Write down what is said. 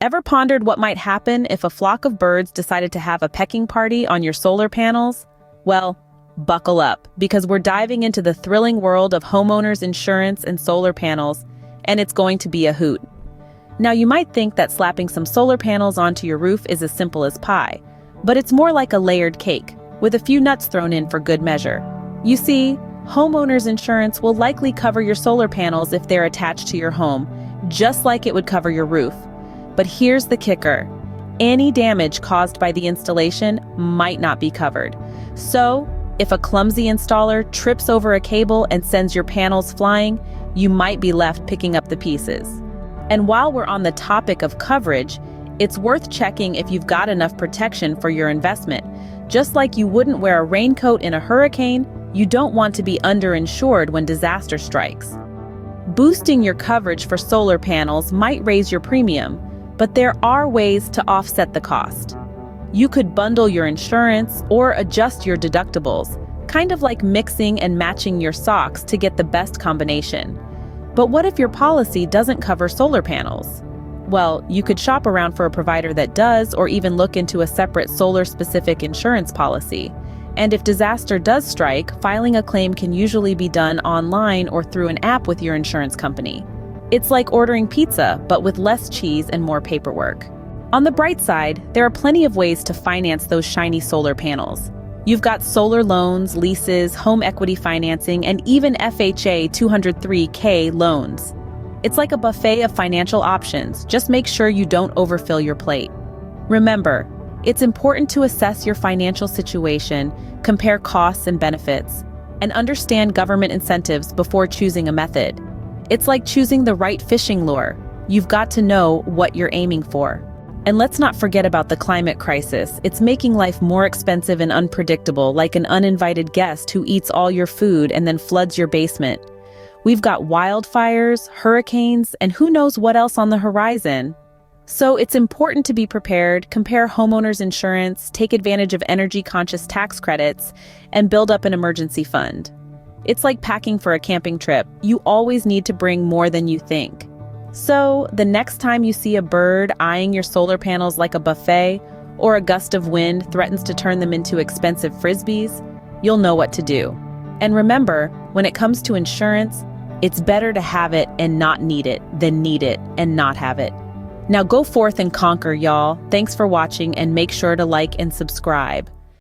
Ever pondered what might happen if a flock of birds decided to have a pecking party on your solar panels? Well, buckle up, because we're diving into the thrilling world of homeowners insurance and solar panels, and it's going to be a hoot. Now, you might think that slapping some solar panels onto your roof is as simple as pie, but it's more like a layered cake, with a few nuts thrown in for good measure. You see, homeowners insurance will likely cover your solar panels if they're attached to your home, just like it would cover your roof. But here's the kicker. Any damage caused by the installation might not be covered. So, if a clumsy installer trips over a cable and sends your panels flying, you might be left picking up the pieces. And while we're on the topic of coverage, it's worth checking if you've got enough protection for your investment. Just like you wouldn't wear a raincoat in a hurricane, you don't want to be underinsured when disaster strikes. Boosting your coverage for solar panels might raise your premium, but there are ways to offset the cost. You could bundle your insurance or adjust your deductibles, kind of like mixing and matching your socks to get the best combination. But what if your policy doesn't cover solar panels? Well, you could shop around for a provider that does, or even look into a separate solar-specific insurance policy. And if disaster does strike, filing a claim can usually be done online or through an app with your insurance company. It's like ordering pizza, but with less cheese and more paperwork. On the bright side, there are plenty of ways to finance those shiny solar panels. You've got solar loans, leases, home equity financing, and even FHA 203K loans. It's like a buffet of financial options. Just make sure you don't overfill your plate. Remember, it's important to assess your financial situation, compare costs and benefits, and understand government incentives before choosing a method. It's like choosing the right fishing lure. You've got to know what you're aiming for. And let's not forget about the climate crisis. It's making life more expensive and unpredictable, like an uninvited guest who eats all your food and then floods your basement. We've got wildfires, hurricanes, and who knows what else on the horizon. So it's important to be prepared, compare homeowners insurance, take advantage of energy-conscious tax credits, and build up an emergency fund. It's like packing for a camping trip. You always need to bring more than you think. So, the next time you see a bird eyeing your solar panels like a buffet, or a gust of wind threatens to turn them into expensive frisbees, you'll know what to do. And remember, when it comes to insurance, it's better to have it and not need it than need it and not have it. Now go forth and conquer, y'all. Thanks for watching, and make sure to like and subscribe.